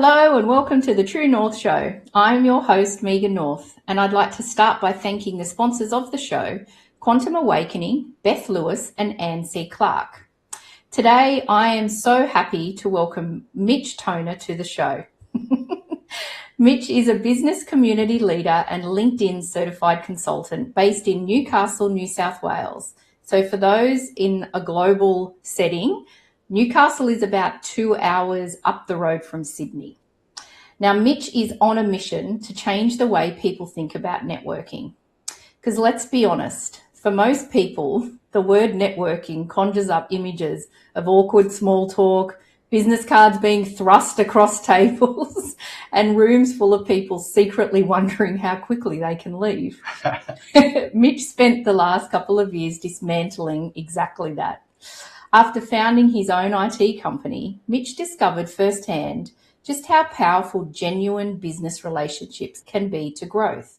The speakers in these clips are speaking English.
Hello and welcome to the True North Show. I'm your host, Megan North, and I'd like to start by thanking the sponsors of the show, Quantum Awakening, Beth Lewis and Anne C. Clark. Today, I am so happy to welcome Mitch Toner to the show. Mitch is a business community leader and LinkedIn certified consultant based in Newcastle, New South Wales. So for those in a global setting, Newcastle is about 2 hours up the road from Sydney. Now, Mitch is on a mission to change the way people think about networking. Because let's be honest, for most people, the word networking conjures up images of awkward small talk, business cards being thrust across tables, and rooms full of people secretly wondering how quickly they can leave. Mitch spent the last couple of years dismantling exactly that. After founding his own IT company, Mitch discovered firsthand just how powerful genuine business relationships can be to growth.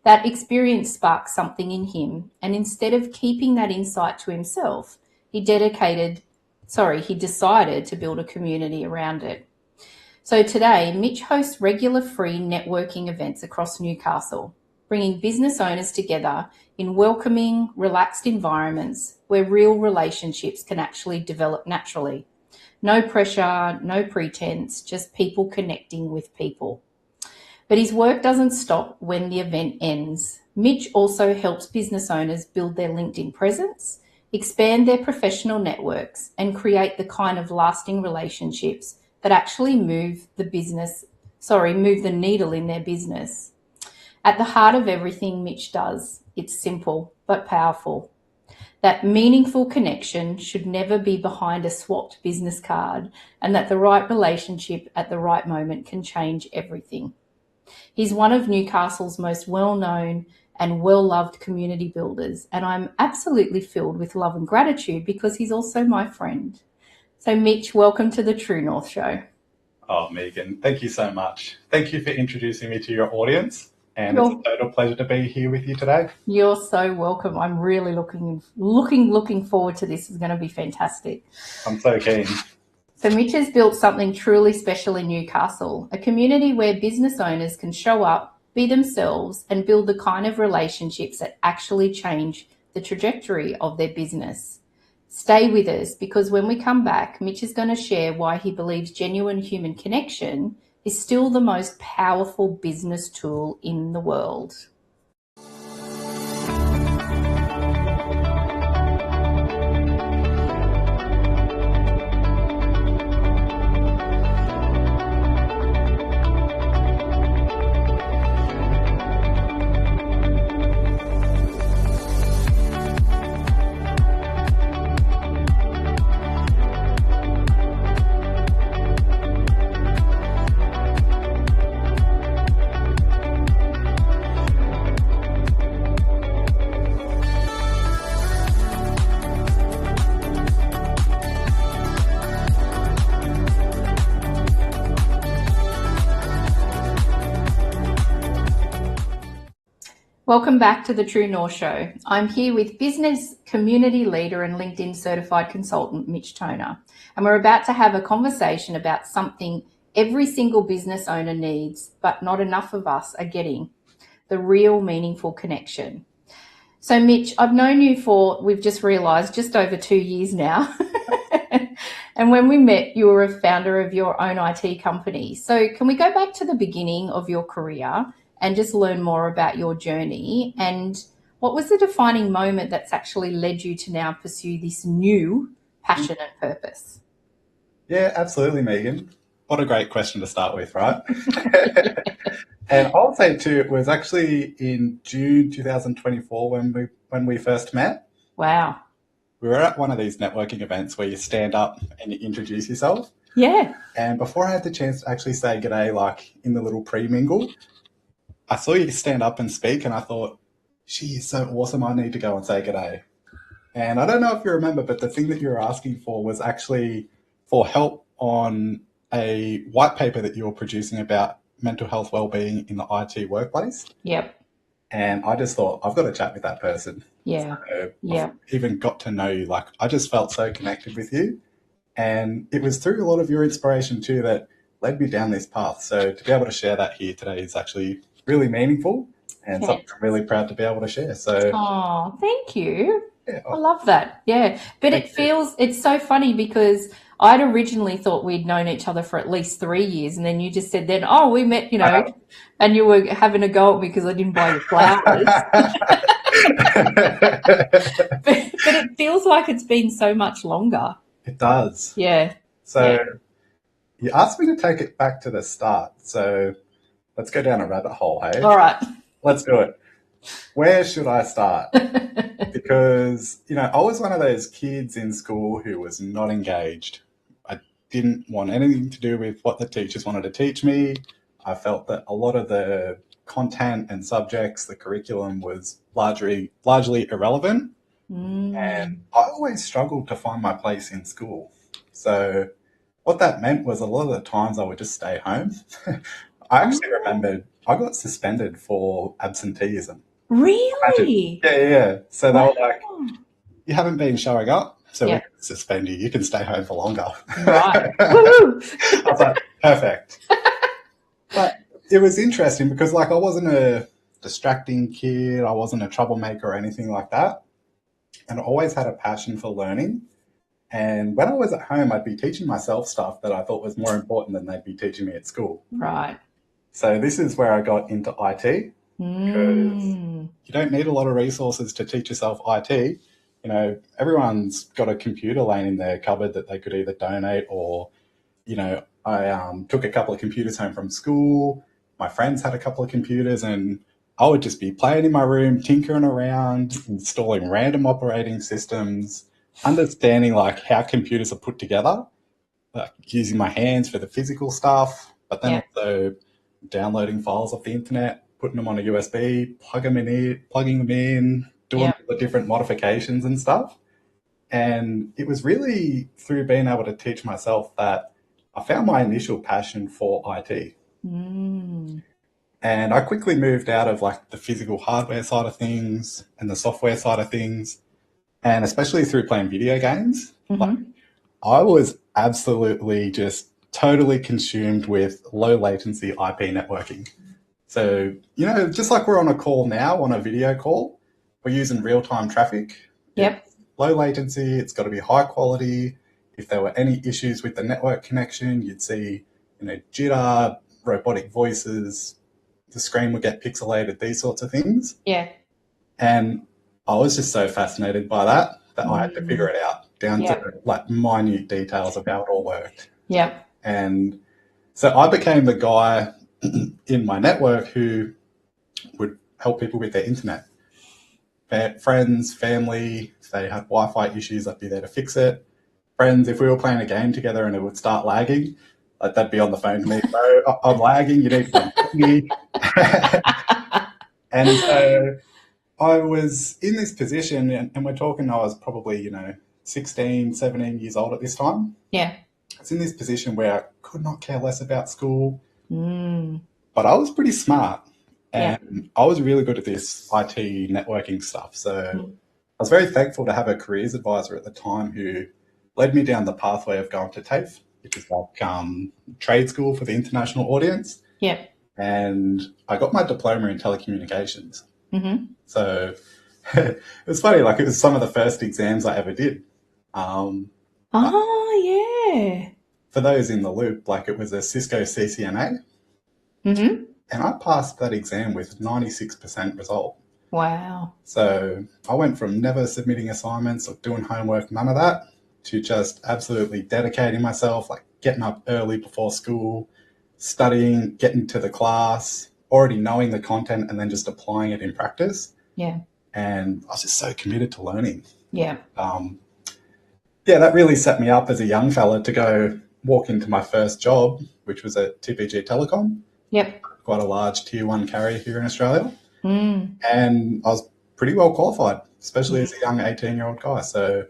That experience sparked something in him, and instead of keeping that insight to himself, he decided to build a community around it. So today, Mitch hosts regular free networking events across Newcastle, bringing business owners together in welcoming, relaxed environments where real relationships can actually develop naturally. No pressure, no pretense, just people connecting with people. But his work doesn't stop when the event ends. Mitch also helps business owners build their LinkedIn presence, expand their professional networks, and create the kind of lasting relationships that actually move the needle in their business. At the heart of everything Mitch does, it's simple but powerful. That meaningful connection should never be behind a swapped business card, and that the right relationship at the right moment can change everything. He's one of Newcastle's most well-known and well-loved community builders, and I'm absolutely filled with love and gratitude because he's also my friend. So Mitch, welcome to the True North Show. Oh, Megan, thank you so much. Thank you for introducing me to your audience. And it's a total pleasure to be here with you today. You're so welcome. I'm really looking forward to this. It's going to be fantastic. I'm so keen. So Mitch has built something truly special in Newcastle, a community where business owners can show up, be themselves, and build the kind of relationships that actually change the trajectory of their business. Stay with us, because when we come back, Mitch is going to share why he believes genuine human connection is still the most powerful business tool in the world. Welcome back to the True North Show. I'm here with business community leader and LinkedIn certified consultant, Mitch Toner. And we're about to have a conversation about something every single business owner needs, but not enough of us are getting: the real meaningful connection. So Mitch, I've known you for, we've just realised, just over 2 years now. And when we met, you were a founder of your own IT company. So can we go back to the beginning of your career and just learn more about your journey, and what was the defining moment that's actually led you to now pursue this new passion and purpose? Yeah, absolutely, Megan. What a great question to start with, right? And I'll say too, it was actually in June 2024 when we first met. Wow. We were at one of these networking events where you stand up and you introduce yourself. Yeah. And before I had the chance to actually say g'day, like in the little pre-mingle, I saw you stand up and speak, and I thought, she is so awesome, I need to go and say g'day. And I don't know if you remember, but the thing that you were asking for was actually for help on a white paper that you were producing about mental health wellbeing in the IT workplace. Yep. And I just thought, I've got to chat with that person. Yeah. So Yeah. Even got to know you. I just felt so connected with you. And it was through a lot of your inspiration too that led me down this path. So to be able to share that here today is actually really meaningful and something I'm really proud to be able to share. So, Oh, thank you. yeah, I love that. Yeah. But it's so funny because I'd originally thought we'd known each other for at least 3 years. And then you just said then, oh, we met, and you were having a go at me because I didn't buy you flowers. But it feels like it's been so much longer. It does. Yeah. So you asked me to take it back to the start. So let's go down a rabbit hole, hey? All right. Let's do it. Where should I start? Because, I was one of those kids in school who was not engaged. I didn't want anything to do with what the teachers wanted to teach me. I felt that a lot of the content and subjects, the curriculum was largely irrelevant. And I always struggled to find my place in school. So what that meant was a lot of the times I would just stay home. I actually remembered I got suspended for absenteeism. Really? Yeah. So they were like, you haven't been showing up, so we can suspend you. You can stay home for longer. Right. Woo! I was like, perfect. But it was interesting because, I wasn't a distracting kid. I wasn't a troublemaker or anything like that. And I always had a passion for learning. And when I was at home, I'd be teaching myself stuff that I thought was more important than they'd be teaching me at school. Right. So this is where I got into IT. Because you don't need a lot of resources to teach yourself IT. Everyone's got a computer laying in their cupboard that they could either donate or, I took a couple of computers home from school. My friends had a couple of computers and I would just be playing in my room, tinkering around, installing random operating systems, understanding how computers are put together, using my hands for the physical stuff, but then also downloading files off the internet, putting them on a USB, plugging them in, doing all the different modifications and stuff. And it was really through being able to teach myself that I found my initial passion for IT. And I quickly moved out of the physical hardware side of things and the software side of things. And especially through playing video games, I was absolutely just totally consumed with low latency IP networking. So, just like we're on a call now, on a video call, we're using real-time traffic. Yep. It's low latency, it's got to be high quality. If there were any issues with the network connection, you'd see, jitter, robotic voices, the screen would get pixelated, these sorts of things. Yeah. And I was just so fascinated by that I had to figure it out down to minute details of how it all worked. Yep. And so I became the guy in my network who would help people with their internet. Friends, family, if they had Wi-Fi issues, I'd be there to fix it. Friends, if we were playing a game together and it would start lagging, they'd be on the phone to me, bro, I'm lagging, you need to help me. And so I was in this position, and we're talking, I was probably, 16, 17 years old at this time. Yeah. I was in this position where I could not care less about school, but I was pretty smart, and I was really good at this IT networking stuff. So I was very thankful to have a careers advisor at the time who led me down the pathway of going to TAFE, which is trade school for the international audience. Yeah. And I got my diploma in telecommunications. So it was funny, it was some of the first exams I ever did. For those in the loop, it was a Cisco CCNA. And I passed that exam with 96% result. Wow. So I went from never submitting assignments or doing homework, none of that, to just absolutely dedicating myself, getting up early before school, studying, getting to the class, already knowing the content and then just applying it in practice. Yeah. And I was just so committed to learning. Yeah. That really set me up as a young fella to go walk into my first job, which was at TPG Telecom. Yep. Quite a large tier 1 carrier here in Australia. And I was pretty well qualified, especially as a young 18-year-old guy. So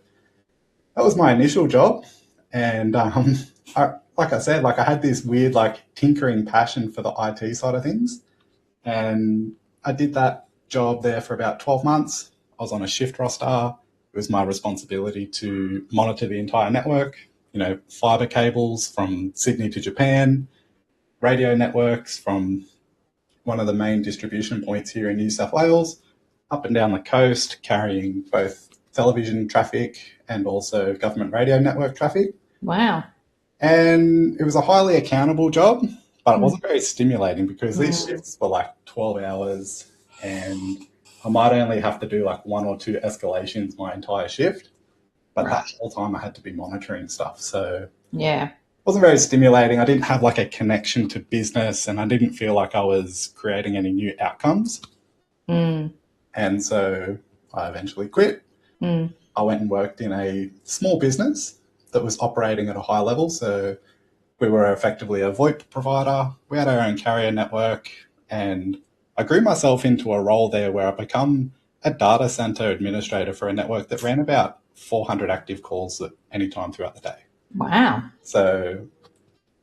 that was my initial job. And like I said, I had this weird, tinkering passion for the IT side of things. And I did that job there for about 12 months. I was on a shift roster. It was my responsibility to monitor the entire network, fiber cables from Sydney to Japan, radio networks from one of the main distribution points here in New South Wales up and down the coast, carrying both television traffic and also government radio network traffic. Wow. And it was a highly accountable job, but it wasn't very stimulating because these shifts were like 12 hours and I might only have to do like 1 or 2 escalations my entire shift. But that whole time I had to be monitoring stuff. So yeah, wasn't very stimulating. I didn't have like a connection to business and I didn't feel like I was creating any new outcomes. And so I eventually quit. I went and worked in a small business that was operating at a high level. So we were effectively a VoIP provider. We had our own carrier network and I grew myself into a role there where I become a data center administrator for a network that ran about 400 active calls at any time throughout the day. Wow. So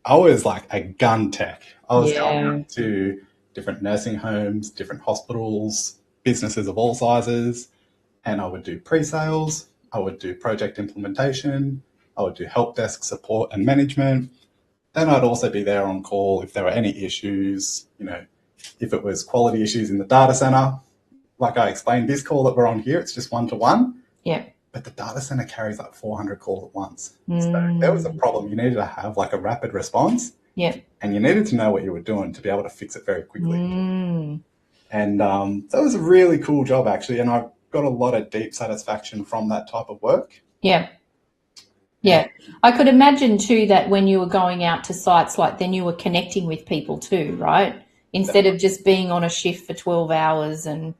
I was like a gun tech. I was going out to different nursing homes, different hospitals, businesses of all sizes, and I would do pre-sales, I would do project implementation, I would do help desk support and management. Then I'd also be there on call if there were any issues, if it was quality issues in the data center. Like I explained, this call that we're on here, it's just 1-to-1. Yeah. But the data center carries like 400 calls at once. So if there was a problem, you needed to have like a rapid response. Yeah. And you needed to know what you were doing to be able to fix it very quickly. And that was a really cool job, actually. And I got a lot of deep satisfaction from that type of work. Yeah. Yeah. I could imagine too that when you were going out to sites, like then you were connecting with people too, right? Instead of just being on a shift for 12 hours and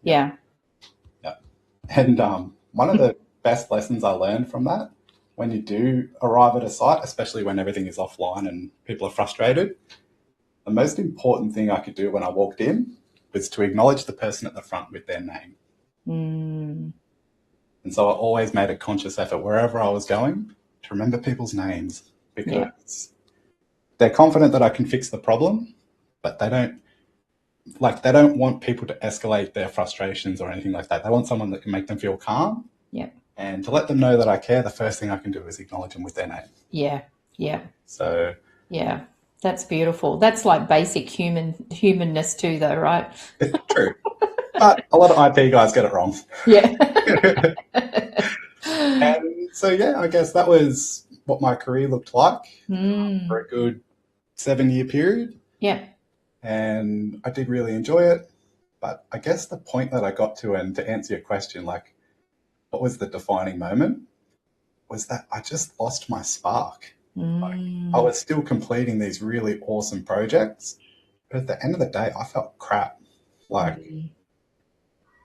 yeah. And one of the best lessons I learned from that, when you do arrive at a site, especially when everything is offline and people are frustrated, the most important thing I could do when I walked in was to acknowledge the person at the front with their name. And so I always made a conscious effort wherever I was going to remember people's names because they're confident that I can fix the problem, but they don't want people to escalate their frustrations or anything like that. They want someone that can make them feel calm. Yeah. And to let them know that I care, the first thing I can do is acknowledge them with their name. Yeah. Yeah. So yeah, that's beautiful. That's like basic humanness too, though, right? It's true. But a lot of IP guys get it wrong. Yeah. And so, I guess that was what my career looked like for a good 7-year period. Yeah. And I did really enjoy it. But I guess the point that I got to, and to answer your question, like, what was the defining moment, was that I just lost my spark. Like, I was still completing these really awesome projects, but at the end of the day, I felt crap. Like,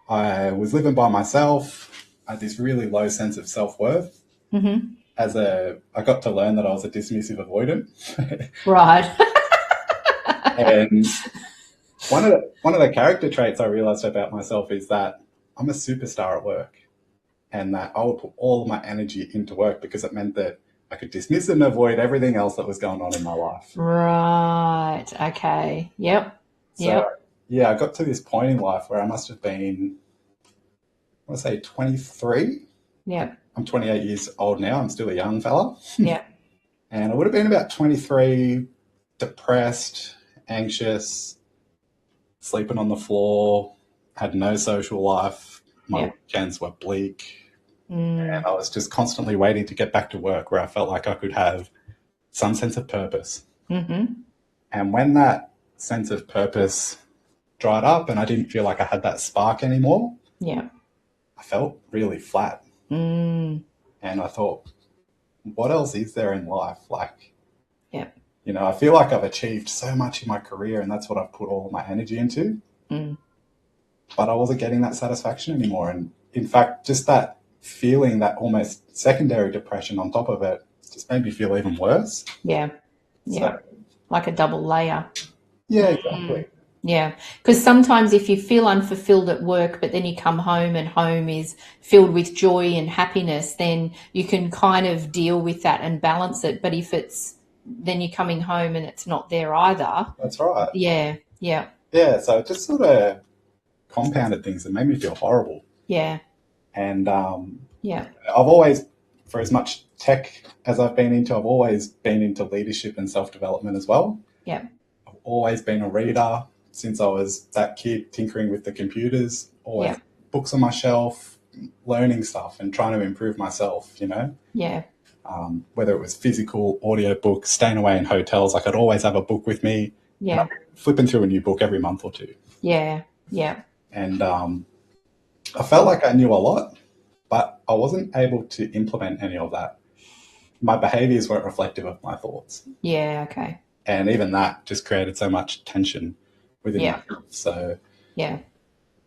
I was living by myself. I had this really low sense of self-worth. I got to learn that I was a dismissive avoidant. Right. And one of the character traits I realized about myself is that I'm a superstar at work, and that I would put all of my energy into work because it meant that I could dismiss and avoid everything else that was going on in my life. Right. Okay. Yep. So, I got to this point in life where I must have been, I want to say 23. Yeah. I'm 28 years old now. I'm still a young fella. Yeah. And I would have been about 23, depressed, anxious, sleeping on the floor, had no social life. My weekends were bleak. And I was just constantly waiting to get back to work where I felt like I could have some sense of purpose. And when that sense of purpose dried up and I didn't feel like I had that spark anymore, I felt really flat. And I thought, what else is there in life? Like, I feel like I've achieved so much in my career and that's what I've put all of my energy into. But I wasn't getting that satisfaction anymore. And in fact, just that feeling, that almost secondary depression on top of it, just made me feel even worse. Yeah. Yeah. So, like a double layer. Yeah, exactly. Yeah. Because sometimes if you feel unfulfilled at work, but then you come home and home is filled with joy and happiness, then you can kind of deal with that and balance it. But if then you're coming home and it's not there either. That's right. Yeah. Yeah. Yeah. So it just sort of compounded things and made me feel horrible. Yeah. And I've always, for as much tech as I've been into, I've always been into leadership and self-development as well. Yeah. always been a reader since I was that kid, tinkering with the computers, always Yeah. books on my shelf, learning stuff and trying to improve myself, Yeah. whether it was physical, audio books, staying away in hotels. Like I'd always have a book with me and Yeah. I'd be flipping through a new book every month or two. Yeah. Yeah. And I felt like I knew a lot, but I wasn't able to implement any of that. My behaviors weren't reflective of my thoughts. Yeah. Okay. And even that just created so much tension within Yeah. myself. So Yeah.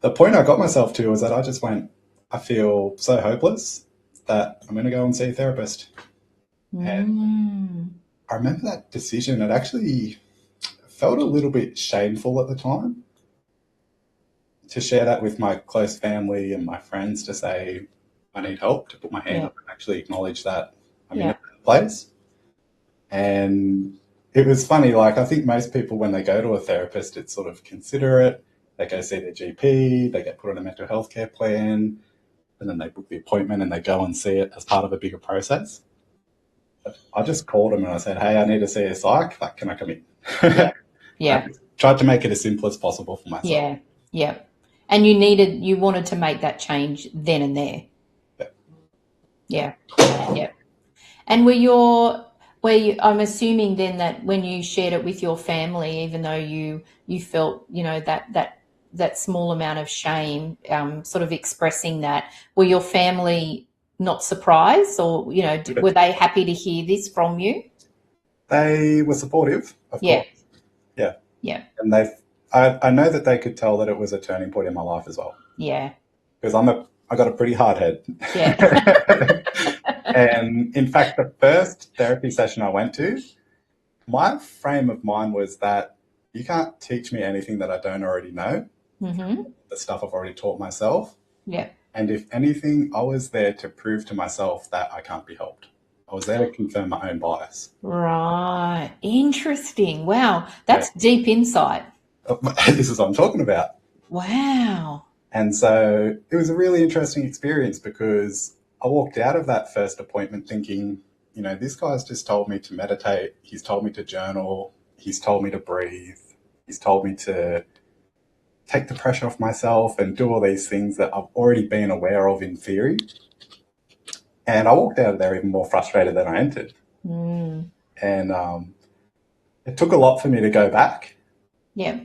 the point I got myself to was that I just went, I feel so hopeless that I'm going to go and see a therapist. And I remember that decision. It actually felt a little bit shameful at the time to share that with my close family and my friends, to say I need help, to put my hand up and actually acknowledge that I'm in a bad place. And it was funny, like I think most people when they go to a therapist, it's sort of considerate. They go see their GP, they get put on a mental health care plan, and then they book the appointment and they go and see it as part of a bigger process. But I just called them and I said, hey, I need to see a psych. Like, can I come in? Yeah. I tried to make it as simple as possible for myself. Yeah. Yeah. And you wanted to make that change then and there. Yeah. Yeah. And I'm assuming then that when you shared it with your family, even though you felt, that small amount of shame, sort of expressing that, were your family not surprised, or, were they happy to hear this from you? They were supportive, of course. Yeah. Yeah. And I know that they could tell that it was a turning point in my life as well. Yeah. Because I got a pretty hard head. Yeah. And in fact, the first therapy session I went to, my frame of mind was that you can't teach me anything that I don't already know. Mm-hmm. The stuff I've already taught myself. Yeah. And if anything, I was there to prove to myself that I can't be helped. I was there to confirm my own bias. Right. Interesting. Wow. That's deep insight. This is what I'm talking about. Wow. And so it was a really interesting experience, because I walked out of that first appointment thinking, this guy's just told me to meditate. He's told me to journal. He's told me to breathe. He's told me to take the pressure off myself and do all these things that I've already been aware of in theory. And I walked out of there even more frustrated than I entered. And it took a lot for me to go back. Yeah.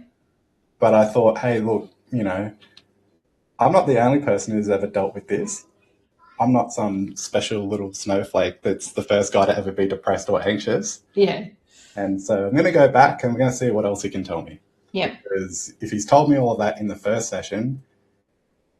But I thought, hey, look, I'm not the only person who's ever dealt with this. I'm not some special little snowflake that's the first guy to ever be depressed or anxious. Yeah. And so I'm going to go back and I'm going to see what else he can tell me. Yeah. Because if he's told me all of that in the first session,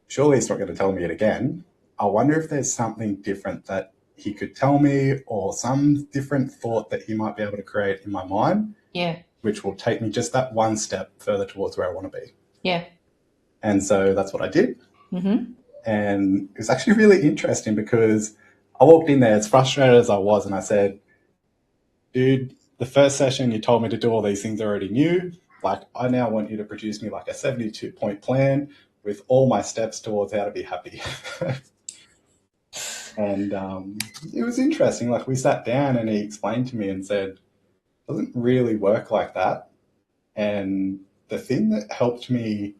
surely he's not going to tell me it again. I wonder if there's something different that he could tell me, or some different thought that he might be able to create in my mind. Yeah. Which will take me just that one step further towards where I want to be. Yeah. And so that's what I did. Mm-hmm. And it was actually really interesting, because I walked in there as frustrated as I was, and I said, dude, the first session you told me to do all these things I already knew. Like, I now want you to produce me like a 72-point plan with all my steps towards how to be happy. And it was interesting. Like, we sat down and he explained to me and said, it doesn't really work like that. And the thing that helped me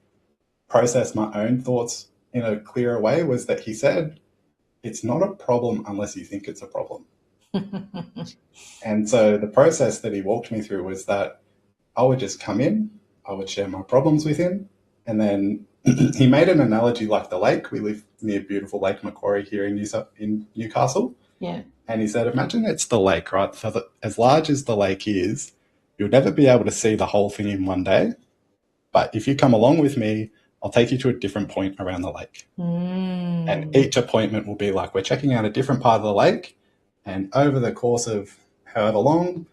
process my own thoughts in a clearer way was that he said, it's not a problem unless you think it's a problem. And so the process that he walked me through was that I would just come in, I would share my problems with him, and then he made an analogy like the lake. We live near beautiful Lake Macquarie here in Newcastle. Yeah. And he said, imagine it's the lake, right? So that as large as the lake is, you'll never be able to see the whole thing in one day. But if you come along with me, I'll take you to a different point around the lake. And each appointment will be like, we're checking out a different part of the lake. And over the course of however long,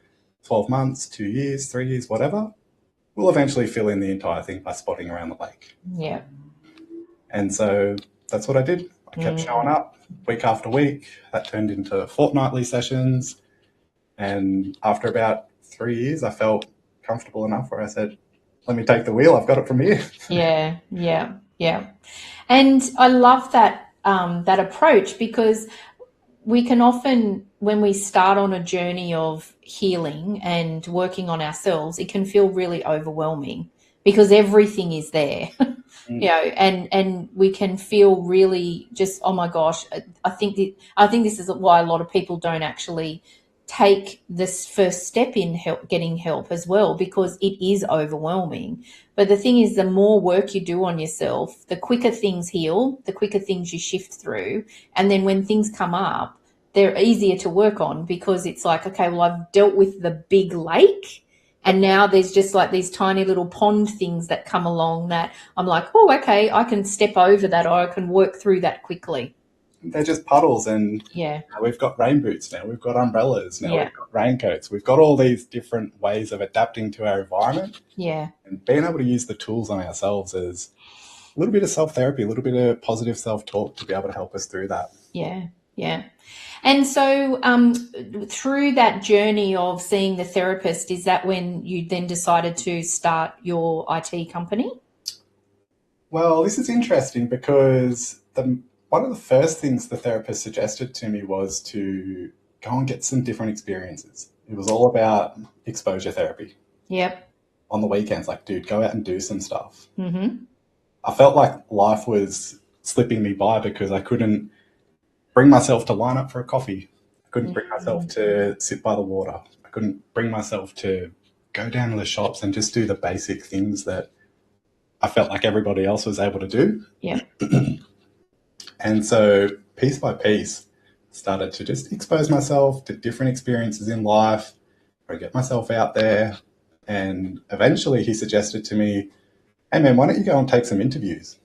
12 months, 2 years, 3 years, whatever, we'll eventually fill in the entire thing by spotting around the lake. Yeah. And so that's what I did. I kept showing up week after week. That turned into fortnightly sessions. And after about 3 years, I felt comfortable enough where I said, let me take the wheel. I've got it from here. Yeah. Yeah. Yeah. And I love that, that approach, because we can often, when we start on a journey of healing and working on ourselves, it can feel really overwhelming because everything is there. And we can feel really just, oh my gosh, I think this is why a lot of people don't actually take this first step in getting help as well, because it is overwhelming. But the thing is, the more work you do on yourself, the quicker things heal, the quicker things you shift through. And then when things come up, they're easier to work on, because it's like, okay, well, I've dealt with the big lake, and now there's just like these tiny little pond things that come along that I'm like, oh, okay, I can step over that, or I can work through that quickly. They're just puddles, and Yeah. we've got rain boots now, we've got umbrellas now, Yeah. we've got raincoats, we've got all these different ways of adapting to our environment. Yeah. And being able to use the tools on ourselves is a little bit of self-therapy, a little bit of positive self-talk to be able to help us through that. Yeah. Yeah. And so through that journey of seeing the therapist, is that when you then decided to start your IT company? Well, this is interesting because one of the first things the therapist suggested to me was to go and get some different experiences. It was all about exposure therapy. Yep. On the weekends, like, dude, go out and do some stuff. Mm-hmm. I felt like life was slipping me by because I couldn't bring myself to line up for a coffee. I couldn't bring myself to sit by the water. I couldn't bring myself to go down to the shops and just do the basic things that I felt like everybody else was able to do. Yeah. And so piece by piece, started to just expose myself to different experiences in life, or get myself out there. And eventually he suggested to me, hey man, why don't you go and take some interviews?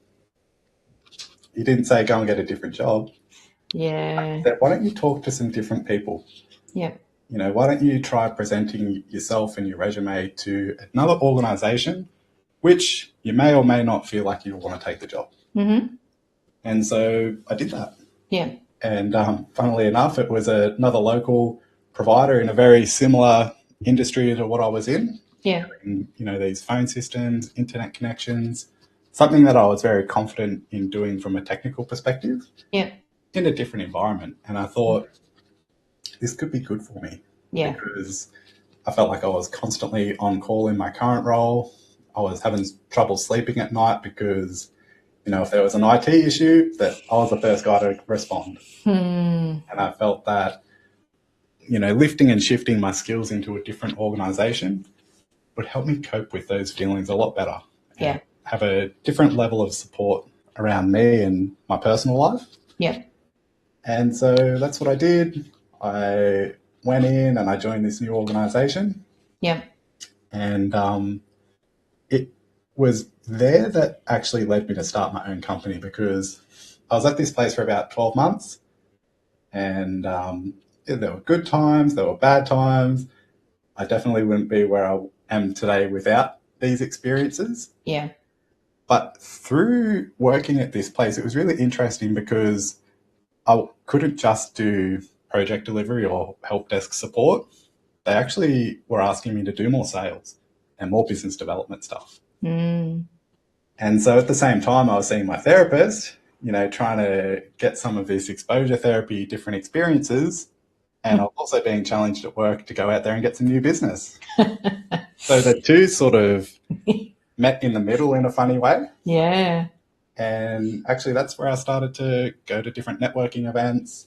He didn't say go and get a different job. Yeah. He said, why don't you talk to some different people? Yeah. You know, why don't you try presenting yourself and your resume to another organization, which you may or may not feel like you want to take the job. Mm-hmm. And so I did that. Yeah. And funnily enough, it was another local provider in a very similar industry to what I was in. Yeah. And, you know, these phone systems, internet connections, something that I was very confident in doing from a technical perspective. Yeah. In a different environment. And I thought, this could be good for me. Yeah. Because I felt like I was constantly on call in my current role. I was having trouble sleeping at night because, you know, if there was an IT issue, that I was the first guy to respond. And I felt that, you know, lifting and shifting my skills into a different organization would help me cope with those feelings a lot better. Yeah. And have a different level of support around me and my personal life. Yeah. And so that's what I did. I went in and I joined this new organization. Yeah. And it was there that actually led me to start my own company, because I was at this place for about 12 months. And there were good times, there were bad times. I definitely wouldn't be where I am today without these experiences. Yeah. But through working at this place, it was really interesting because I couldn't just do project delivery or help desk support. They actually were asking me to do more sales and more business development stuff. And so at the same time, I was seeing my therapist, you know, trying to get some of this exposure therapy, different experiences. And I was also being challenged at work to go out there and get some new business. So the two sort of met in the middle in a funny way. Yeah. And actually, that's where I started to go to different networking events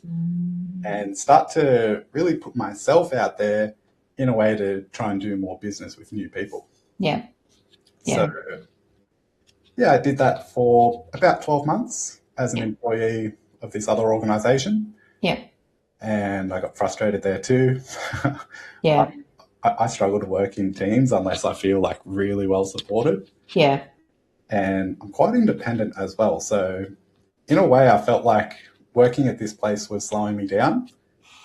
and start to really put myself out there in a way to try and do more business with new people. Yeah. Yeah. So, yeah, I did that for about 12 months as an employee of this other organization. Yeah. And I got frustrated there too. Yeah. I struggle to work in teams unless I feel like really well supported. Yeah. And I'm quite independent as well. So in a way, I felt like working at this place was slowing me down.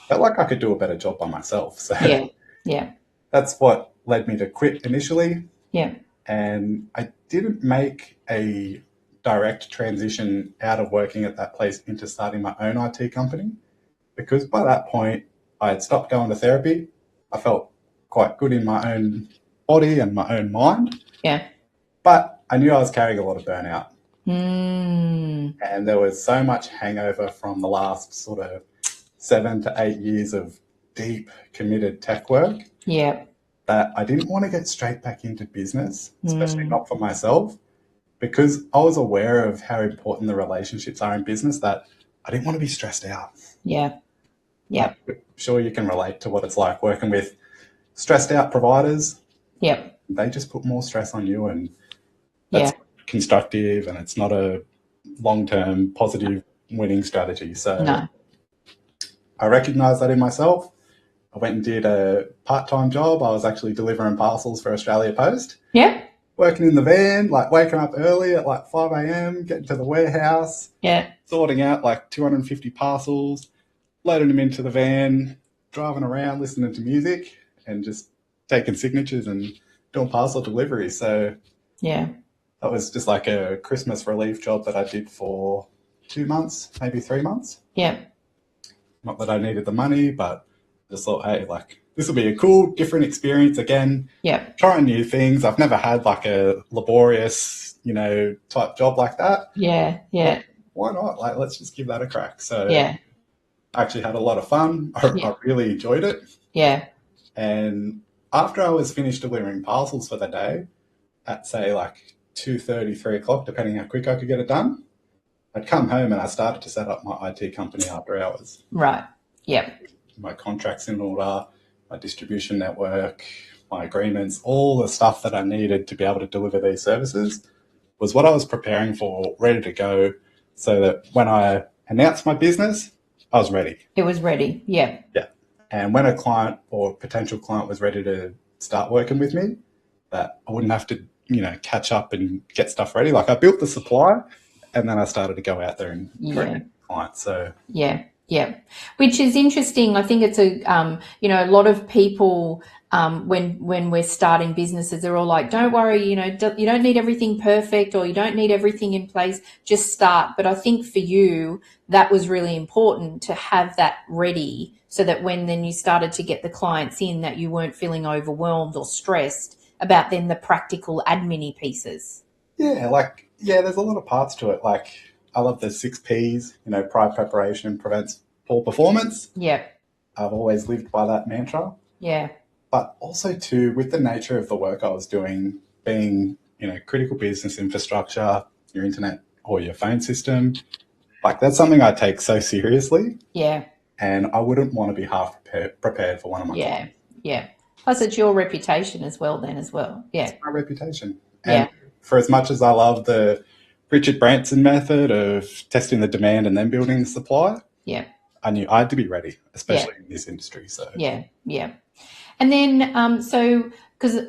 Felt like I could do a better job by myself. So Yeah. Yeah. that's what led me to quit initially. Yeah. And I didn't make a direct transition out of working at that place into starting my own IT company, because by that point I had stopped going to therapy. I felt quite good in my own body and my own mind. Yeah. But I knew I was carrying a lot of burnout. Mm. And there was so much hangover from the last sort of 7 to 8 years of deep, committed tech work Yeah. that I didn't want to get straight back into business, especially not for myself, because I was aware of how important the relationships are in business, that I didn't want to be stressed out. Yeah. Yeah. I'm sure you can relate to what it's like working with stressed out providers. Yep. They just put more stress on you, and Yeah. that's constructive, and it's not a long-term positive winning strategy. So No. I recognized that in myself. I went and did a part-time job. I was actually delivering parcels for Australia Post. Yep. Working in the van, like waking up early at like 5 a.m, getting to the warehouse, Yeah. sorting out like 250 parcels, loading them into the van, driving around, listening to music, and just taking signatures and doing parcel delivery. So Yeah. that was just like a Christmas relief job that I did for 2 months, maybe 3 months. Yeah. Not that I needed the money, but I just thought, hey, like this will be a cool, different experience again. Yeah. Trying new things. I've never had like a laborious, type job like that. Yeah. Yeah. Why not? Like, let's just give that a crack. So Yeah. I actually had a lot of fun. I really enjoyed it. Yeah. And after I was finished delivering parcels for the day, at say like 2:30, 3 o'clock, depending how quick I could get it done, I'd come home and I started to set up my IT company after hours. Right. Yep. My contracts in order, my distribution network, my agreements, all the stuff that I needed to be able to deliver these services was what I was preparing for, ready to go, so that when I announced my business, I was ready. It was ready. Yeah. Yeah. And when a client or potential client was ready to start working with me, that I wouldn't have to, catch up and get stuff ready. Like I built the supply and then I started to go out there and bring clients. So yeah. Yeah. Which is interesting. I think it's a a lot of people when we're starting businesses, they're all like, don't worry, you don't need everything perfect or you don't need everything in place, just start. But I think for you, that was really important to have that ready so that when then you started to get the clients in, that you weren't feeling overwhelmed or stressed about then the practical admin pieces. Yeah, there's a lot of parts to it. Like I love the 6 Ps, prior preparation prevents poor performance. Yeah. I've always lived by that mantra. Yeah. But also too, with the nature of the work I was doing, being, critical business infrastructure, your internet or your phone system, like that's something I take so seriously. Yeah. And I wouldn't want to be half prepared for one of my clients. Yeah. Plus it's your reputation as well. Yeah. It's my reputation. Yeah. And for as much as I love the Richard Branson method of testing the demand and then building the supply, yeah, I knew I had to be ready, especially in this industry. So yeah. And then because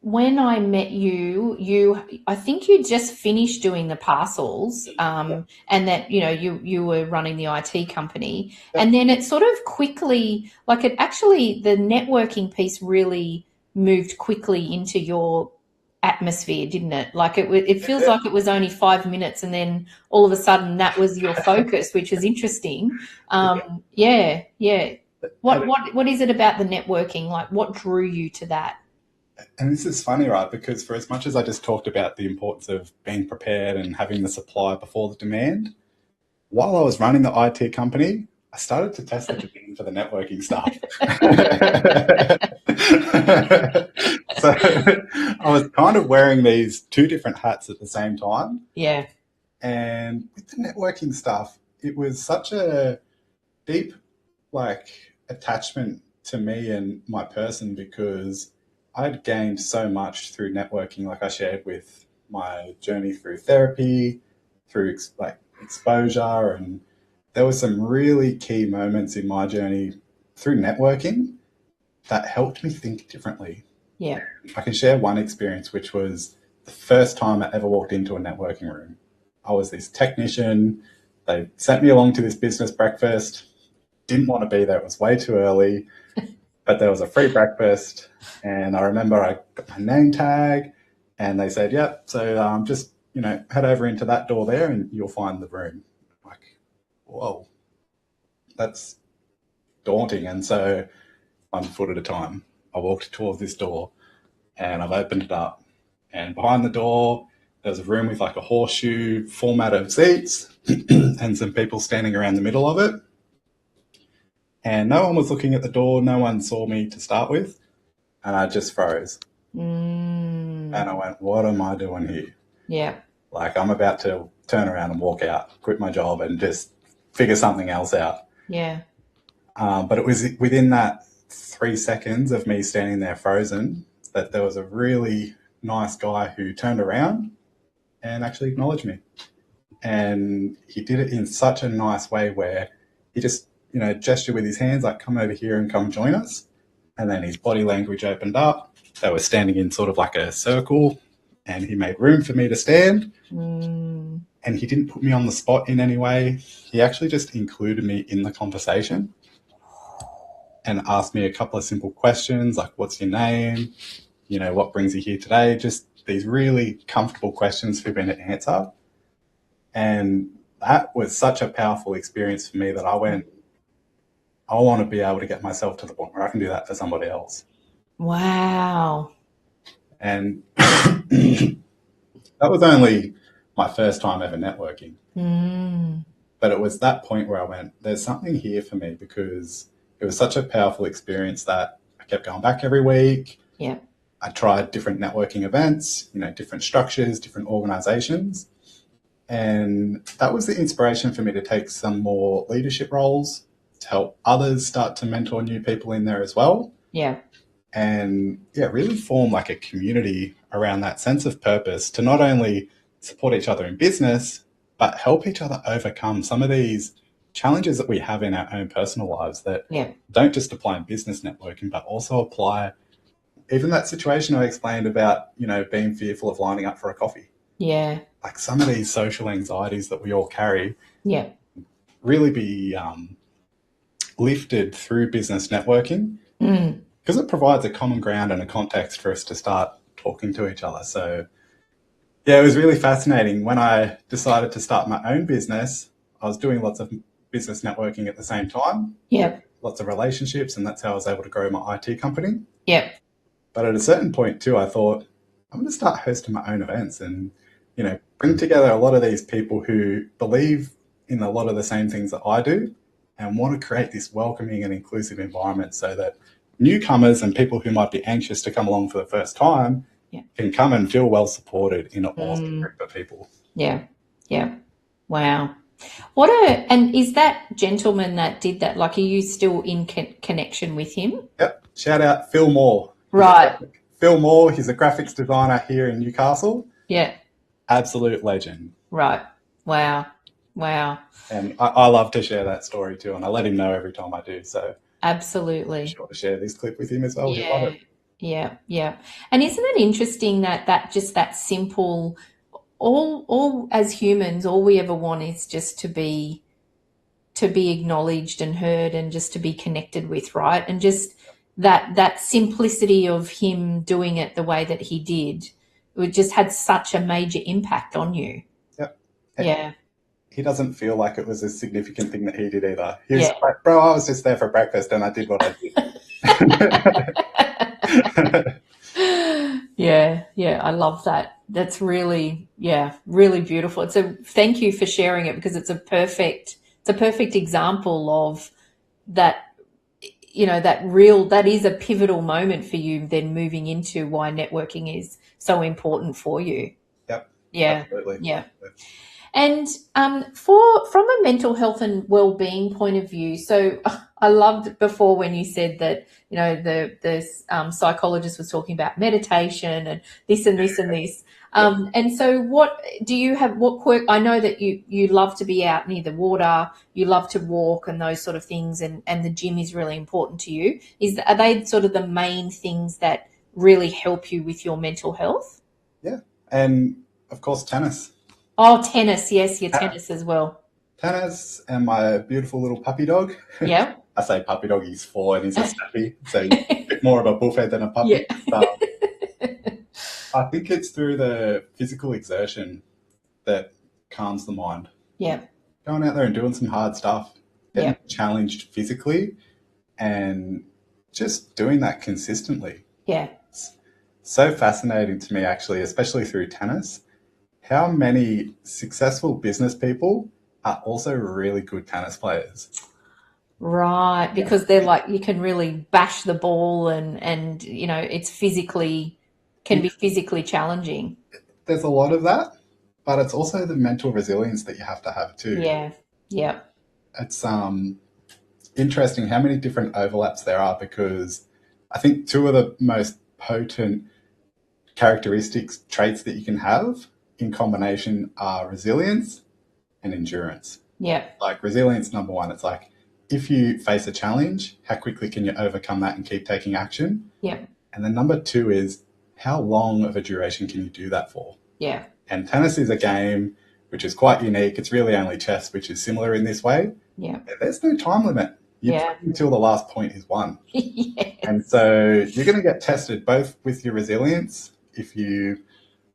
when I met you, I think you just finished doing the parcels, and that you were running the IT company, and then it sort of quickly, the networking piece really moved quickly into your atmosphere, didn't it? Like it feels like it was only 5 minutes, and then all of a sudden that was your focus, which was interesting. Yeah. What is it about the networking? Like, what drew you to that? And this is funny, right? Because for as much as I just talked about the importance of being prepared and having the supply before the demand, while I was running the IT company, I started to test the demand for the networking stuff. So I was kind of wearing these two different hats at the same time. Yeah. And with the networking stuff, it was such a deep, attachment to me and my person, because I'd gained so much through networking, like I shared with my journey through therapy, through exposure, and there were some really key moments in my journey through networking that helped me think differently. Yeah. I can share one experience, which was the first time I ever walked into a networking room. I was this technician. They sent me along to this business breakfast. Didn't want to be there. It was way too early, but there was a free breakfast. And I remember I got my name tag and they said, yep, so just, head over into that door there and you'll find the room. Like, whoa, that's daunting. And so 1 foot at a time, I walked towards this door and I've opened it up. And behind the door, there's a room with a horseshoe format of seats and some people standing around the middle of it. and no one was looking at the door. No one saw me to start with, and I just froze. Mm. And I went, what am I doing here? Yeah. Like, I'm about to turn around and walk out, quit my job, and just figure something else out. Yeah. But it was within that 3 seconds of me standing there frozen that there was a really nice guy who turned around and actually acknowledged me. And he did it in such a nice way where he just, gestured with his hands like, come over here and come join us. And then his body language opened up. They were standing in sort of like a circle, and he made room for me to stand. Mm. And he didn't put me on the spot in any way. He actually just included me in the conversation and asked me a couple of simple questions like, what's your name? What brings you here today? Just these really comfortable questions for me to answer. And that was such a powerful experience for me that I went, I want to be able to get myself to the point where I can do that for somebody else. Wow. And that was only my first time ever networking. Mm. But it was that point where I went, there's something here for me, because it was such a powerful experience that I kept going back every week. Yeah. I tried different networking events, different structures, different organizations. And that was the inspiration for me to take some more leadership roles, to help others start to mentor new people in there as well. Yeah. And really form like a community around that sense of purpose to not only support each other in business, but help each other overcome some of these challenges that we have in our own personal lives that don't just apply in business networking, but also apply even that situation I explained about, being fearful of lining up for a coffee. Yeah. Like some of these social anxieties that we all carry really be lifted through business networking, because it provides a common ground and a context for us to start talking to each other. So, it was really fascinating. When I decided to start my own business, I was doing lots of business networking at the same time. Yeah. Lots of relationships, and that's how I was able to grow my IT company. Yeah. But at a certain point too, I thought, I'm going to start hosting my own events and, bring together a lot of these people who believe in a lot of the same things that I do and want to create this welcoming and inclusive environment so that newcomers and people who might be anxious to come along for the first time can come and feel well supported in an awesome group of people. Yeah. Yeah. Wow. And is that gentleman that did that, like, are you still in connection with him? Yep. Shout out Phil Moore. Right. Phil Moore, he's a graphics designer here in Newcastle. Yeah. Absolute legend. Right. Wow. And I love to share that story too, and I let him know every time I do. So absolutely, I'm sure to share this clip with him as well. Yeah. He'll love it. Yeah. And isn't it interesting that just that simple, all as humans, all we ever want is just to be acknowledged and heard and just to be connected with, right? And just that simplicity of him doing it the way that he did, it just had such a major impact on you. Yep. Yeah. He doesn't feel like it was a significant thing that he did either. He was like, bro, I was just there for breakfast and I did what I did. Yeah, I love that. That's really beautiful. Thank you for sharing it, because it's a perfect example of that, that is a pivotal moment for you then moving into why networking is so important for you. Yep. Yeah. Absolutely. Yeah. And from a mental health and well-being point of view, so I loved before when you said that, the psychologist was talking about meditation and this and this and this. And so what quirk? I know that you love to be out near the water, you love to walk and those sort of things, and the gym is really important to you. Are they sort of the main things that really help you with your mental health? Yeah. And of course, tennis. Oh, tennis. Yes, your tennis as well. Tennis and my beautiful little puppy dog. Yeah. I say puppy dog, he's 4 and he's a snappy, so he's a bit more of a bullhead than a puppy. Yeah. But I think it's through the physical exertion that calms the mind. Yeah. Going out there and doing some hard stuff, getting challenged physically, and just doing that consistently. Yeah. It's so fascinating to me, actually, especially through tennis, how many successful business people are also really good tennis players. Right, because they're like you can really bash the ball and it's physically can be physically challenging. There's a lot of that, but it's also the mental resilience that you have to have too. Yeah. Yeah. It's interesting how many different overlaps there are because I think two of the most potent characteristics, traits that you can have in combination are resilience and endurance. Yeah. Like resilience, number one, it's like if you face a challenge, how quickly can you overcome that and keep taking action? Yeah. And then number two is how long of a duration can you do that for? Yeah. And tennis is a game which is quite unique. It's really only chess which is similar in this way. Yeah. There's no time limit. You play Yeah. until the last point is won. Yes. And so you're going to get tested both with your resilience. If you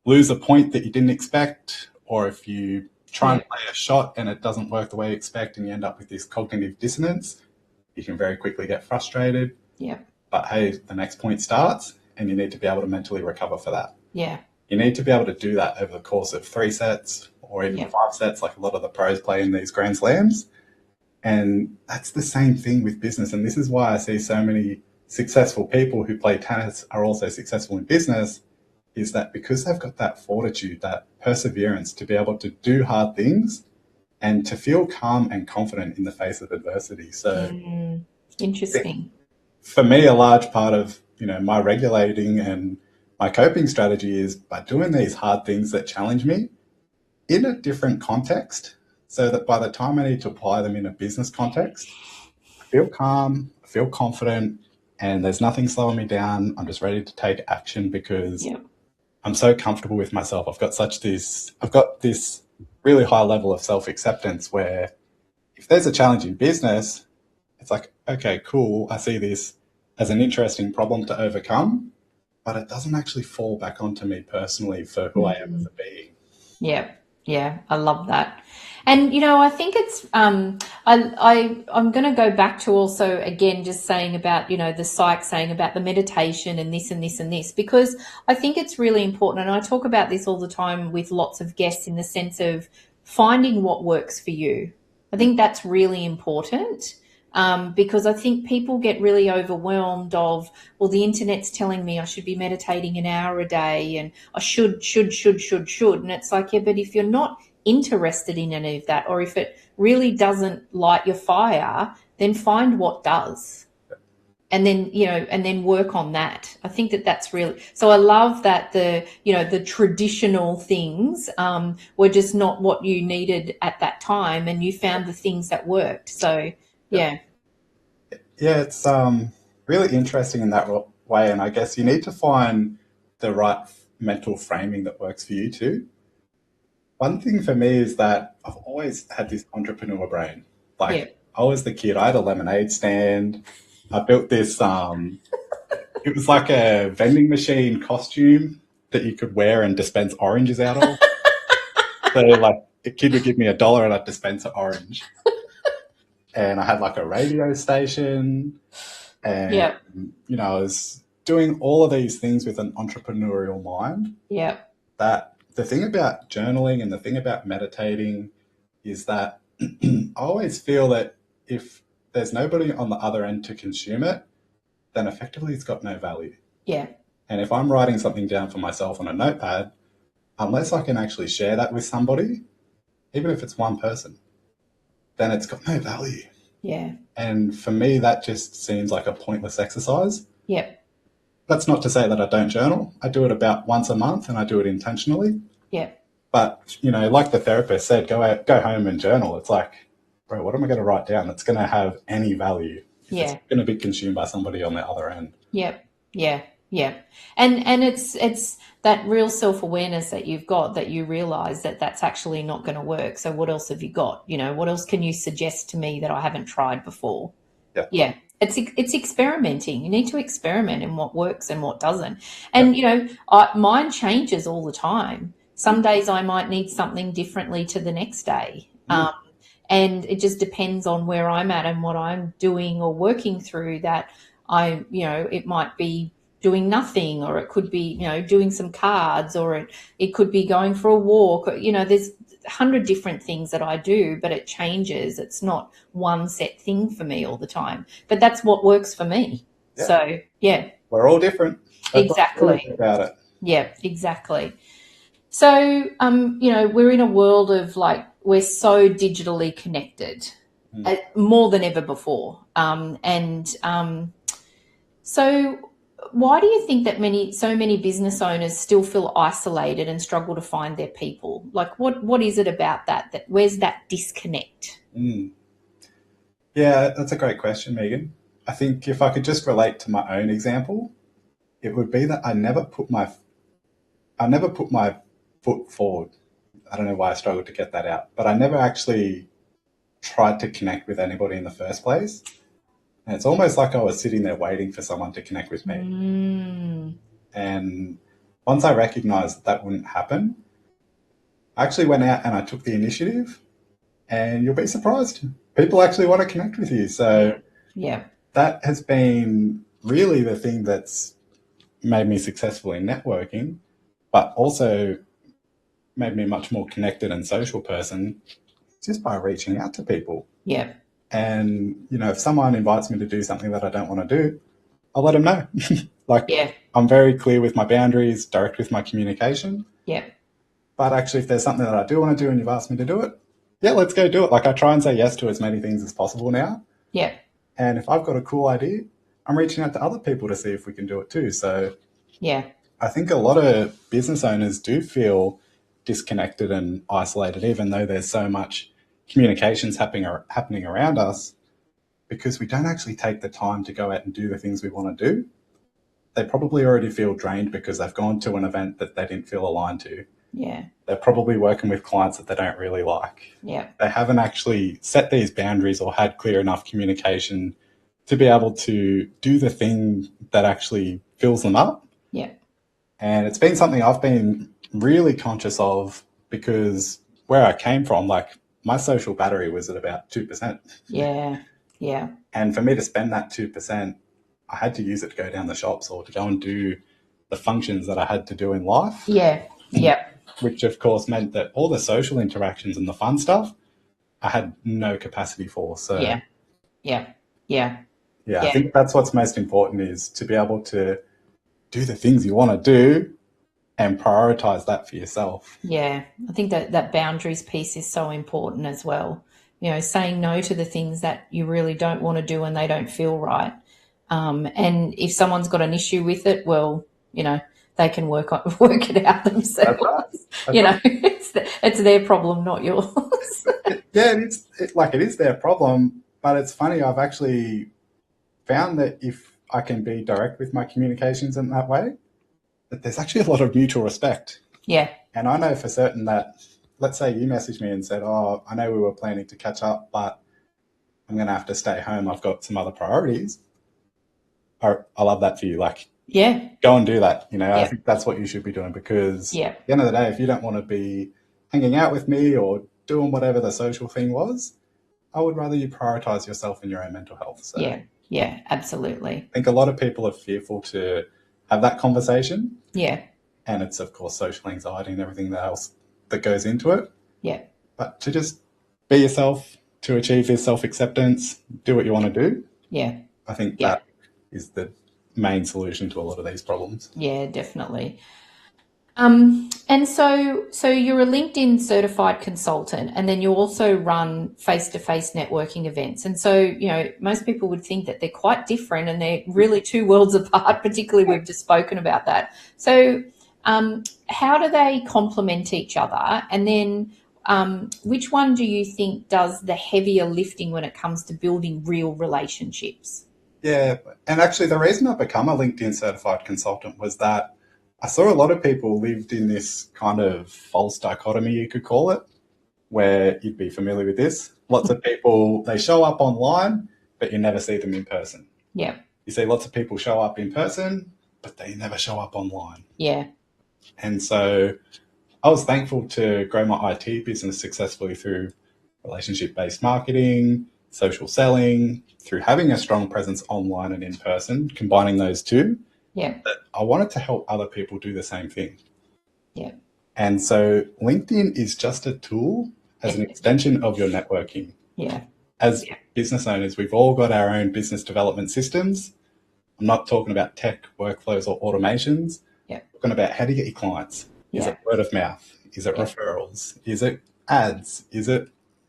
lose a point that you didn't expect, or if you try and play a shot and it doesn't work the way you expect and you end up with this cognitive dissonance, you can very quickly get frustrated. Yeah. But hey, the next point starts and you need to be able to mentally recover for that. Yeah. You need to be able to do that over the course of 3 sets or even 5 sets, like a lot of the pros play in these Grand Slams. And that's the same thing with business. And this is why I see so many successful people who play tennis are also successful in business, is that because they've got that fortitude, that perseverance to be able to do hard things and to feel calm and confident in the face of adversity. So Interesting. for me, a large part of, my regulating and my coping strategy is by doing these hard things that challenge me in a different context, so that by the time I need to apply them in a business context, I feel calm, I feel confident, and there's nothing slowing me down. I'm just ready to take action because I'm so comfortable with myself. I've got this really high level of self-acceptance where if there's a challenge in business, it's like, okay, cool. I see this as an interesting problem to overcome, but it doesn't actually fall back onto me personally for who I am as a being. Yeah. Yeah. I love that. And I think it's I'm going to go back to also again just saying about the psych saying about the meditation and this and this and this, because I think it's really important, and I talk about this all the time with lots of guests in the sense of finding what works for you. I think that's really important. Because I think people get really overwhelmed of, well, the internet's telling me I should be meditating an hour a day and I should. And it's like, yeah, but if you're not interested in any of that, or if it really doesn't light your fire, then find what does. And then, and then work on that. I think that that's really, so I love that the traditional things, were just not what you needed at that time, and you found the things that worked. So, yeah. Yeah, it's really interesting in that way. And I guess you need to find the right mental framing that works for you too. One thing for me is that I've always had this entrepreneur brain. Like I was the kid, I had a lemonade stand. I built this, it was like a vending machine costume that you could wear and dispense oranges out of. So like a kid would give me $1 and I'd dispense an orange. And I had like a radio station and, I was doing all of these things with an entrepreneurial mind. Yeah. That the thing about journaling and the thing about meditating is that I always feel that if there's nobody on the other end to consume it, then effectively it's got no value. Yeah. And if I'm writing something down for myself on a notepad, unless I can actually share that with somebody, even if it's one person, then it's got no value. Yeah. And for me, that just seems like a pointless exercise. Yeah. That's not to say that I don't journal. I do it about once a month and I do it intentionally. Yeah. But, like the therapist said, go home and journal. It's like, bro, what am I going to write down that's going to have any value? It's going to be consumed by somebody on the other end. Yep. Yeah. Yeah. And it's that real self-awareness that you've got, that you realize that that's actually not going to work. So what else have you got? What else can you suggest to me that I haven't tried before? Yeah. Yeah. It's experimenting. You need to experiment in what works and what doesn't. And, mine changes all the time. Some days I might need something differently to the next day. And it just depends on where I'm at and what I'm doing or working through, that it might be doing nothing, or it could be, doing some cards, or it could be going for a walk. There's 100 different things that I do, but it changes. It's not one set thing for me all the time, but that's what works for me. Yeah. So, yeah. We're all different. That's Exactly. about it. Yeah, exactly. So, we're in a world of we're so digitally connected, more than ever before. So why do you think that so many business owners still feel isolated and struggle to find their people? What is it about that where's that disconnect? Yeah, that's a great question, Megan. I think if I could just relate to my own example, it would be that I never put my foot forward. I don't know why I struggled to get that out, but I never actually tried to connect with anybody in the first place. And it's almost like I was sitting there waiting for someone to connect with me. And once I recognized that wouldn't happen, I actually went out and I took the initiative, and you'll be surprised. People actually want to connect with you. So yeah, that has been really the thing that's made me successful in networking, but also made me a much more connected and social person just by reaching out to people. Yeah. And, if someone invites me to do something that I don't want to do, I'll let them know. I'm very clear with my boundaries, direct with my communication. Yeah. But actually, if there's something that I do want to do and you've asked me to do it, yeah, let's go do it. I try and say yes to as many things as possible now. Yeah. And if I've got a cool idea, I'm reaching out to other people to see if we can do it too. So yeah, I think a lot of business owners do feel disconnected and isolated, even though there's so much communications happening around us, because we don't actually take the time to go out and do the things we want to do. They probably already feel drained because they've gone to an event that they didn't feel aligned to. Yeah. They're probably working with clients that they don't really like. Yeah. They haven't actually set these boundaries or had clear enough communication to be able to do the thing that actually fills them up. Yeah. And it's been something I've been really conscious of, because where I came from, my social battery was at about 2%. Yeah. Yeah. And for me to spend that 2%, I had to use it to go down the shops or to go and do the functions that I had to do in life. Yeah. Yeah. Which of course meant that all the social interactions and the fun stuff I had no capacity for. So yeah. Yeah. Yeah. Yeah, I think that's what's most important, is to be able to do the things you want to do and prioritize that for yourself. Yeah, I think that boundaries piece is so important as well. Saying no to the things that you really don't want to do and they don't feel right. And if someone's got an issue with it, well, they can work it out themselves. That's right. It's their problem, not yours. Yeah, it is their problem, but it's funny. I've actually found that if I can be direct with my communications in that way, that there's actually a lot of mutual respect. Yeah. And I know for certain that, let's say you messaged me and said, "Oh, I know we were planning to catch up, but I'm going to have to stay home. I've got some other priorities." I love that for you. Go and do that. I think that's what you should be doing, because at the end of the day, if you don't want to be hanging out with me or doing whatever the social thing was, I would rather you prioritize yourself and your own mental health. So yeah, absolutely. I think a lot of people are fearful to have that conversation. Yeah. And it's, of course, social anxiety and everything else that goes into it. Yeah. But to just be yourself, to achieve this self-acceptance, do what you want to do. Yeah. I think that is the main solution to a lot of these problems. Yeah, definitely. And so you're a LinkedIn certified consultant, and then you also run face-to-face networking events. And so, most people would think that they're quite different and they're really two worlds apart, particularly we've just spoken about that. So how do they complement each other? And then which one do you think does the heavier lifting when it comes to building real relationships? Yeah, and actually the reason I become a LinkedIn certified consultant was that I saw a lot of people lived in this kind of false dichotomy, you could call it, where you'd be familiar with this. Lots of people, they show up online, but you never see them in person. Yeah. You see lots of people show up in person, but they never show up online. Yeah. And so I was thankful to grow my IT business successfully through relationship-based marketing, social selling, through having a strong presence online and in person, combining those two. Yeah. I wanted to help other people do the same thing. Yeah. And so LinkedIn is just a tool as an extension of your networking. Yeah. As business owners, we've all got our own business development systems. I'm not talking about tech workflows or automations. Yeah. I'm talking about how to get your clients. Is it word of mouth? Is it referrals? Is it ads? Is it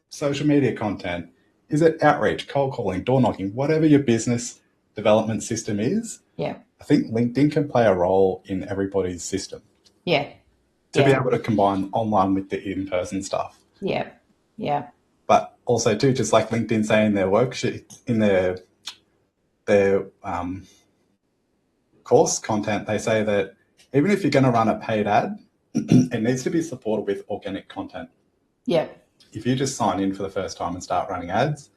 social media content? Is it outreach, cold calling, door knocking, whatever your business development system is? Yeah. I think LinkedIn can play a role in everybody's system. Yeah. To be able to combine online with the in-person stuff. Yeah. Yeah. But also too, just like LinkedIn say in their worksheet, in their course content, they say that even if you're going to run a paid ad, it needs to be supported with organic content. Yeah. If you just sign in for the first time and start running ads,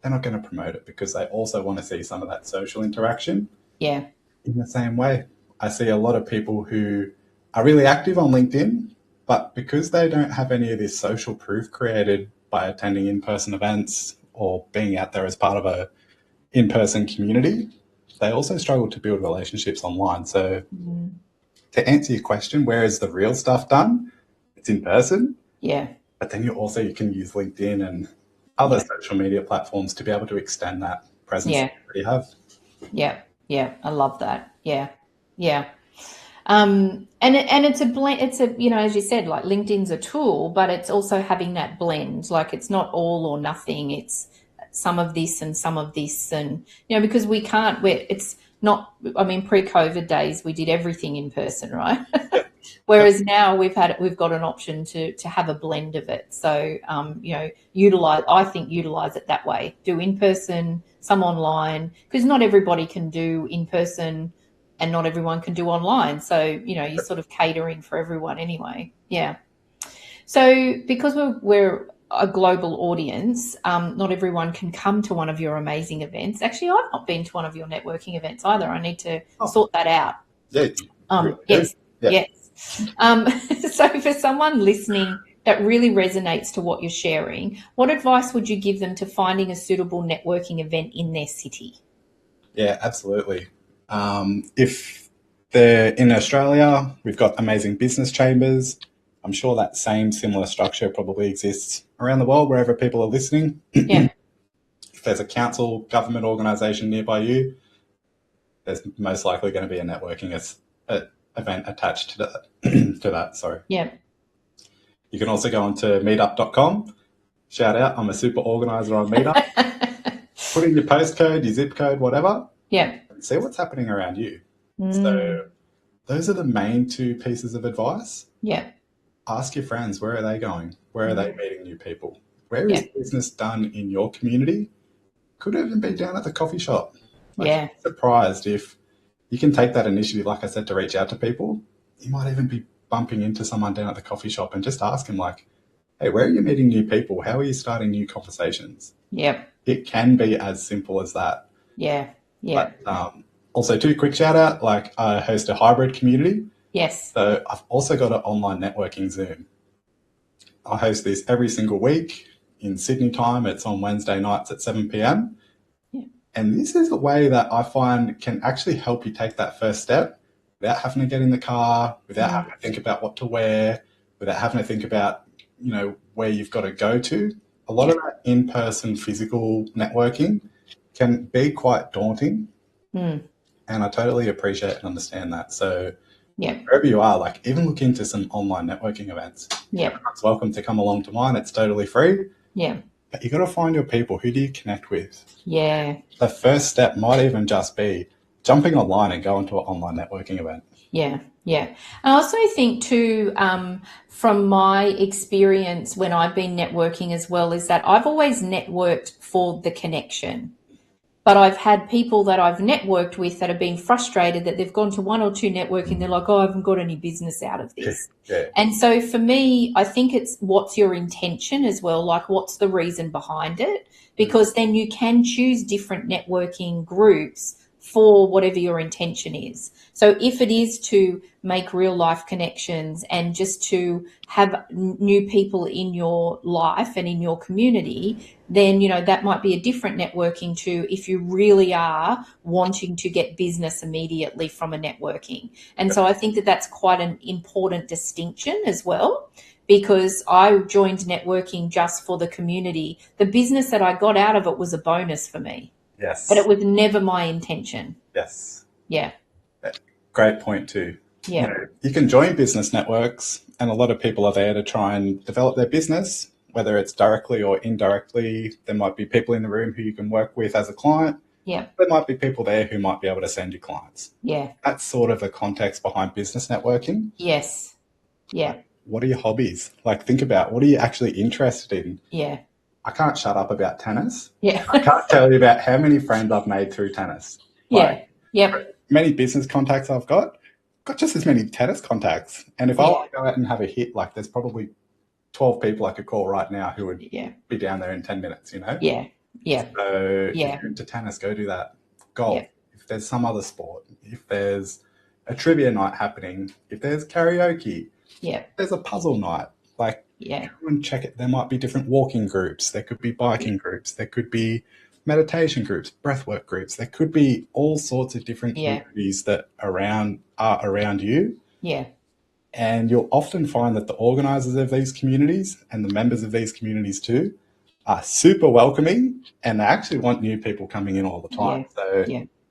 they're not going to promote it because they also want to see some of that social interaction. Yeah. In the same way, I see a lot of people who are really active on LinkedIn, but because they don't have any of this social proof created by attending in-person events or being out there as part of a in-person community, they also struggle to build relationships online. So to answer your question, where is the real stuff done? It's in person. Yeah. But then you can use LinkedIn and other social media platforms to be able to extend that presence that you already have. Yeah. Yeah. I love that. Yeah. Yeah. And it's a blend. It's a, as you said, like LinkedIn's a tool, but it's also having that blend. Like it's not all or nothing. It's some of this and some of this, and because it's not. I mean, pre-COVID days we did everything in person, right? Whereas now we've got an option to have a blend of it. So utilize it that way. Do in person, some online, because not everybody can do in person. And not everyone can do online. So, you're sort of catering for everyone anyway. Yeah. So because we're a global audience, not everyone can come to one of your amazing events. Actually, I've not been to one of your networking events either. I need to sort that out. Yeah. Yes. So for someone listening that really resonates to what you're sharing, what advice would you give them to finding a suitable networking event in their city? Yeah, absolutely. If they're in Australia, we've got amazing business chambers. I'm sure that same similar structure probably exists around the world wherever people are listening. Yeah. If there's a council, government organisation nearby you, there's most likely going to be a networking event attached to that. Sorry. Yeah. You can also go onto meetup.com. Shout out, I'm a super organizer on Meetup. Put in your postcode, your zip code, whatever. Yeah. And see what's happening around you. So those are the main two pieces of advice. Yeah. Ask your friends, where are they going? Where are they meeting new people? Where is business done in your community? Could even be down at the coffee shop. I'm surprised if you can take that initiative, like I said, to reach out to people. You might even be bumping into someone down at the coffee shop and just ask them like, hey, where are you meeting new people? How are you starting new conversations? Yep. It can be as simple as that. Yeah. Yeah. But also, too, quick shout out, like I host a hybrid community. Yes. So I've also got an online networking Zoom. I host this every single week in Sydney time. It's on Wednesday nights at 7 p.m. Yeah. And this is a way that I find can actually help you take that first step without having to get in the car, without having to think about what to wear, without having to think about, where you've got to go to. A lot of that in-person physical networking can be quite daunting. And I totally appreciate and understand that. So wherever you are, like even look into some online networking events. Everyone's welcome to come along to mine. It's totally free. Yeah. But you got to find your people. Who do you connect with? Yeah. The first step might even just be jumping online and going to an online networking event. Yeah. Yeah. I also think too, from my experience when I've been networking as well, is that I've always networked for the connection. But I've had people that I've networked with that have been frustrated that they've gone to one or two networking. They're like, I haven't got any business out of this. Yeah. And so for me, I think it's what's your intention as well, like what's the reason behind it? Because then you can choose different networking groups for whatever your intention is. So if it is to make real life connections and just to have new people in your life and in your community, then, that might be a different networking to if you really are wanting to get business immediately from a networking. And so I think that that's quite an important distinction as well, because I joined networking just for the community. The business that I got out of it was a bonus for me. Yes. But it was never my intention. Yes. Yeah. Great point too. Yeah. You can join business networks, and a lot of people are there to try and develop their business, whether it's directly or indirectly. There might be people in the room who you can work with as a client. Yeah. There might be people there who might be able to send you clients. Yeah. That's sort of the context behind business networking. Yes. Yeah. What are your hobbies? Like, think about, what are you actually interested in? Yeah. I can't shut up about tennis. Yeah. I can't tell you about how many friends I've made through tennis. Yeah. Yep. Many business contacts I've got just as many tennis contacts. And if I want to go out and have a hit, like, there's probably 12 people I could call right now who would be down there in 10 minutes, Yeah. Yeah. So if you're into tennis, go do that. Golf. Yeah. If there's some other sport, if there's a trivia night happening, if there's karaoke, there's a puzzle night, like, go and check it. There might be different walking groups. There could be biking groups. There could be meditation groups, breathwork groups. There could be all sorts of different communities that are around you. Yeah. And you'll often find that the organizers of these communities and the members of these communities too are super welcoming, and they actually want new people coming in all the time. So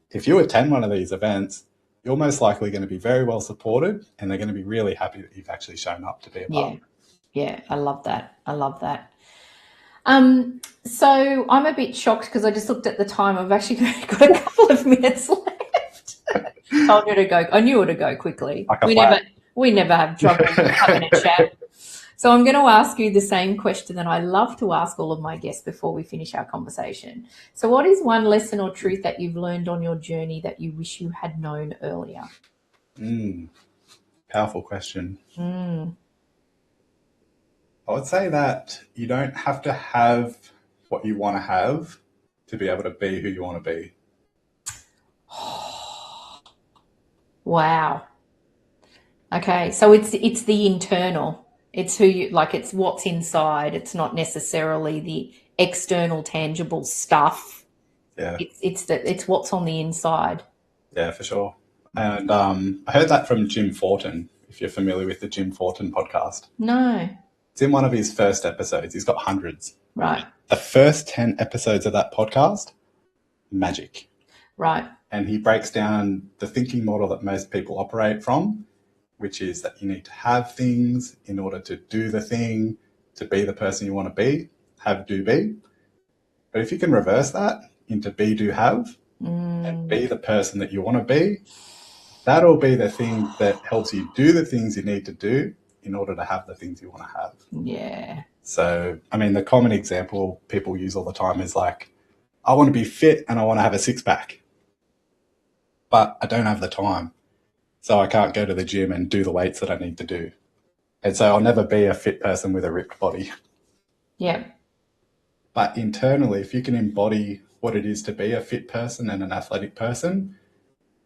if you attend one of these events, you're most likely going to be very well supported, and they're going to be really happy that you've actually shown up to be a part of it. Yeah, I love that. So I'm a bit shocked because I just looked at the time. I've actually got a couple of minutes left. Told you to go. I knew it would go quickly. We never have trouble having a chat. So I'm going to ask you the same question that I love to ask all of my guests before we finish our conversation. So what is one lesson or truth that you've learned on your journey that you wish you had known earlier? Powerful question. I would say that you don't have to have what you want to have to be able to be who you want to be. Wow. Okay, so it's the internal. It's who you like. It's what's inside. It's not necessarily the external, tangible stuff. Yeah. It's what's on the inside. Yeah, for sure. And I heard that from Jim Fortin. If you're familiar with the Jim Fortin podcast. No. It's in one of his first episodes. He's got hundreds. Right. The first 10 episodes of that podcast, magic. Right. And he breaks down the thinking model that most people operate from, which is that you need to have things in order to do the thing, to be the person you want to be, have, do, be. But if you can reverse that into be, do, have, and be the person that you want to be, that'll be the thing that helps you do the things you need to do in order to have the things you want to have. Yeah. So, I mean, the common example people use all the time is like, I want to be fit and I want to have a six-pack, but I don't have the time. So I can't go to the gym and do the weights that I need to do. And so I'll never be a fit person with a ripped body. Yeah. But internally, if you can embody what it is to be a fit person and an athletic person,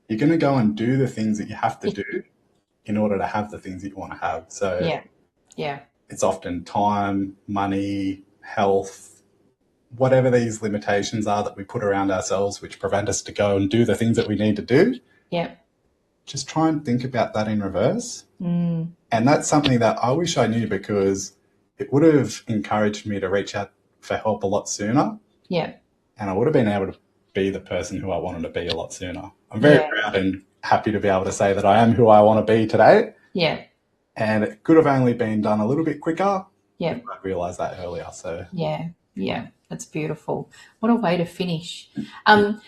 you're going to go and do the things that you have to do in order to have the things that you want to have. So it's often time, money, health, whatever these limitations are that we put around ourselves, which prevent us to go and do the things that we need to do. Yeah. Just try and think about that in reverse. And that's something that I wish I knew, because it would have encouraged me to reach out for help a lot sooner. Yeah. And I would have been able to be the person who I wanted to be a lot sooner. I'm very proud and happy to be able to say that I am who I want to be today. Yeah. And it could have only been done a little bit quicker. Yeah. I realised that earlier. So yeah, that's beautiful. What a way to finish. And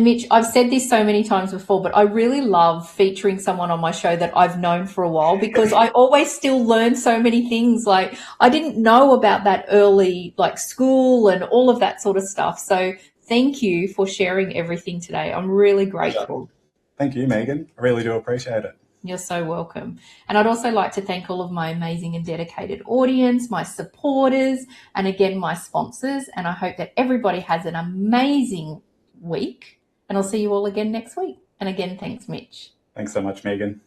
Mitch, I've said this so many times before, but I really love featuring someone on my show that I've known for a while, because I always still learn so many things. Like, I didn't know about that early, like, school and all of that sort of stuff. So thank you for sharing everything today. I'm really grateful. Thank you, Megan. I really do appreciate it. You're so welcome. And I'd also like to thank all of my amazing and dedicated audience, my supporters, and again, my sponsors. And I hope that everybody has an amazing week and I'll see you all again next week. And again, thanks, Mitch. Thanks so much, Megan.